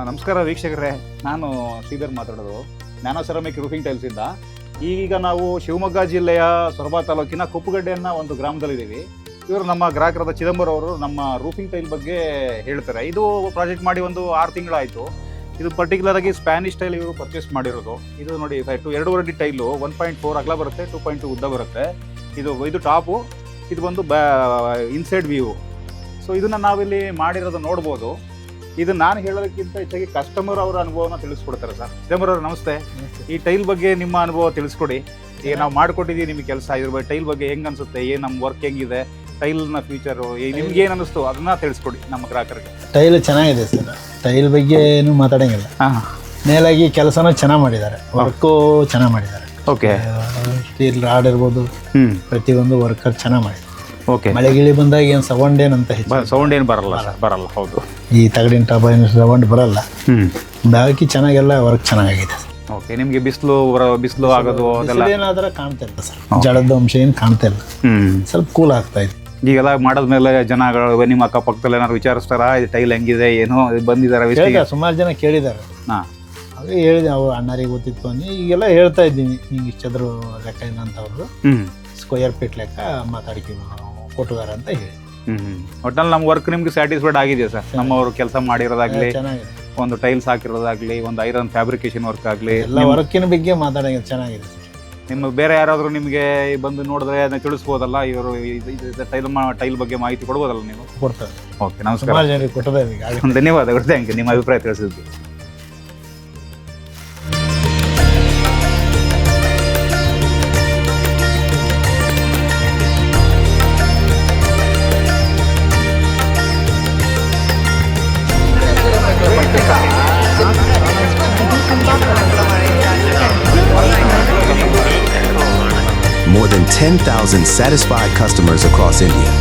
ನಮಸ್ಕಾರ ವೀಕ್ಷಕರೇ, ನಾನು ಶ್ರೀಧರ್ ಮಾತಾಡೋದು ನ್ಯಾನೋ ಸೆರಾಮಿಕ್ ರೂಫಿಂಗ್ ಟೈಲ್ಸಿಂದ. ಈಗ ನಾವು ಶಿವಮೊಗ್ಗ ಜಿಲ್ಲೆಯ ಸೊರಬ ತಾಲೂಕಿನ ಕುಪ್ಪಗಡ್ಡೆ ಅನ್ನೋ ಒಂದು ಗ್ರಾಮದಲ್ಲಿದ್ದೀವಿ. ಇವರು ನಮ್ಮ ಗ್ರಾಹಕರಾದ ಚಿದಂಬರ ಅವರು ನಮ್ಮ ರೂಫಿಂಗ್ ಟೈಲ್ ಬಗ್ಗೆ ಹೇಳ್ತಾರೆ. ಇದು ಪ್ರಾಜೆಕ್ಟ್ ಮಾಡಿ ಒಂದು 6 ತಿಂಗಳಾಯಿತು. ಇದು ಪರ್ಟಿಕ್ಯುಲರ್ ಆಗಿ ಸ್ಪ್ಯಾನಿಷ್ ಟೈಲ್ ಇವರು ಪರ್ಚೇಸ್ ಮಾಡಿರೋದು. ಇದು ನೋಡಿ 2.5 ಅಡಿ ಟೈಲು, 1.4 ಅಗಲ ಬರುತ್ತೆ, 2.2 ಉದ್ದ ಬರುತ್ತೆ. ಇದು ಟಾಪು, ಇದು ಬಂದು ಇನ್ಸೈಡ್ ವ್ಯೂ. ಸೊ ಇದನ್ನು ನಾವಿಲ್ಲಿ ಮಾಡಿರೋದು ನೋಡ್ಬೋದು. ಇದು ನಾನು ಹೇಳೋದಕ್ಕಿಂತ ಹೆಚ್ಚಾಗಿ ಕಸ್ಟಮರ್ ಅವರ ಅನುಭವನ ತಿಳಿಸ್ಕೊಡ್ತಾರೆ ಸರ್. ಚಿದಂಬರ ಅವರು ನಮಸ್ತೆ. ಈ ಟೈಲ್ ಬಗ್ಗೆ ನಿಮ್ಮ ಅನುಭವ ತಿಳಿಸ್ಕೊಡಿ. ಈಗ ನಾವು ಮಾಡಿಕೊಟ್ಟಿದ್ದೀವಿ ನಿಮಗೆ ಕೆಲಸ, ಇದ್ರ ಬಗ್ಗೆ ಟೈಲ್ ಬಗ್ಗೆ ಹೆಂಗೆ ಅನಿಸುತ್ತೆ, ಏನು ನಮ್ಮ ವರ್ಕ್ ಹೆಂಗಿದೆ, ಟೈಲ್ನ ಫ್ಯೂಚರು ನಿಮ್ಗೆ ಏನು ಅನ್ನಿಸ್ತು ಅದನ್ನ ತಿಳಿಸ್ಕೊಡಿ ನಮ್ಮ ಗ್ರಾಹಕರಿಗೆ. ಟೈಲ್ ಚೆನ್ನಾಗಿದೆ ಸರ್, ಟೈಲ್ ಬಗ್ಗೆ ಏನು ಮಾತಾಡೋಂಗಿಲ್ಲ. ಮೇಲಾಗಿ ಕೆಲಸನೂ ಚೆನ್ನಾಗಿ ಮಾಡಿದ್ದಾರೆ, ವರ್ಕು ಚೆನ್ನಾಗಿ ಮಾಡಿದ್ದಾರೆ. ಓಕೆ, ಸ್ಟೀಲ್ ರಾಡ್ ಇರ್ಬೋದು, ಪ್ರತಿಯೊಂದು ವರ್ಕರ್ ಚೆನ್ನಾಗಿ ಮಾಡಿದ್ದಾರೆ. ಓಕೆ, ಮಳೆ ಗಿಳಿ ಬಂದಾಗ ಏನು ಸೌಂಡ್ ಏನಂತ ಸೌಂಡ್ ಏನು ಬರಲ್ಲ. ಹೌದು, ಈ ತಗಡಿನ ಟಬ ಏನು ಸೌಂಡ್ ಬರಲ್ಲ. ಬಾಕಿ ಚೆನ್ನಾಗೆಲ್ಲ ವರ್ಕ್ ಚೆನ್ನಾಗಿದೆ. ಓಕೆ, ನಿಮಗೆ ಬಿಸಿಲು ಆಗೋದು ಅದೆಲ್ಲ ಏನಾದ್ರೆ ಕಾಣ್ತಾ ಇಲ್ಲ ಸರ್, ಜಳದ ಅಂಶ ಏನು ಕಾಣ್ತಾ ಇಲ್ಲ, ಸ್ವಲ್ಪ ಕೂಲ್ ಆಗ್ತಾ ಇದೆ. ಈಗೆಲ್ಲ ಮಾಡಿದ್ಮೇಲೆ ಜನಗಳು ನಿಮ್ಮ ಅಕ್ಕಪಕ್ಕದಲ್ಲಿ ಏನಾದ್ರು ವಿಚಾರಿಸ್ತಾರ ಇದು ಟೈಲ್ ಹೆಂಗಿದೆ ಏನೋ ಬಂದಿದ್ದಾರೆ? ಸುಮಾರು ಜನ ಕೇಳಿದ್ದಾರೆ. ಹಾಗೆ ಹೇಳಿದೆ, ಅವ್ರು ಅಣ್ಣರಿಗೆ ಗೊತ್ತಿತ್ತು ಅನ್ನಿ ಈಗೆಲ್ಲ ಹೇಳ್ತಾ ಇದ್ದೀನಿ. ಹಿಂಗೆ ಇಷ್ಟದ್ರು ಲೆಕ್ಕ ಏನಂತವ್ರು ಸ್ಕ್ವೇರ್ ಫೀಟ್ ಲೆಕ್ಕ ಮಾತಾಡ್ತೀವಿ ಕೊಟ್ಟಿದ್ದಾರೆ ಅಂತ ಹೇಳಿ. ಒಟ್ಟಲ್ಲಿ ನಮ್ಮ ವರ್ಕ್ ನಿಮ್ಗೆ ಸ್ಯಾಟಿಸ್ಫೈಡ್ ಆಗಿದೆಯಾ ಸರ್? ನಮ್ಮವರು ಕೆಲಸ ಮಾಡಿರೋದಾಗ್ಲಿ, ಚೆನ್ನಾಗಿದೆ. ಒಂದು ಟೈಲ್ಸ್ ಹಾಕಿರೋದಾಗ್ಲಿ, ಒಂದು ಐರನ್ ಫ್ಯಾಬ್ರಿಕೇಶನ್ ವರ್ಕ್ ಆಗಲಿ, ಎಲ್ಲ ವರ್ಕಿನ ಬಗ್ಗೆ ಮಾತಾಡೋದು ಚೆನ್ನಾಗಿದೆ. ನಿಮ್ಮ ಬೇರೆ ಯಾರಾದರೂ ನಿಮಗೆ ಬಂದು ನೋಡಿದ್ರೆ ಅದನ್ನ ತಿಳಿಸ್ಬೋದಲ್ಲ, ಇವರು ಟೈಲ್ ಬಗ್ಗೆ ಮಾಹಿತಿ ಕೊಡ್ಬೋದಲ್ಲ ನೀವು? ಕೊಡ್ತಾರೆ. ಓಕೆ, ನಮಸ್ಕಾರ. ಜನರಿಗೆ ಕೊಟ್ಟದೆ ಧನ್ಯವಾದಗಳು. ಥ್ಯಾಂಕ್ ಯು, ನಿಮ್ಮ ಅಭಿಪ್ರಾಯ ತಿಳಿಸಿದ್ದು. More than 10,000 satisfied customers across India.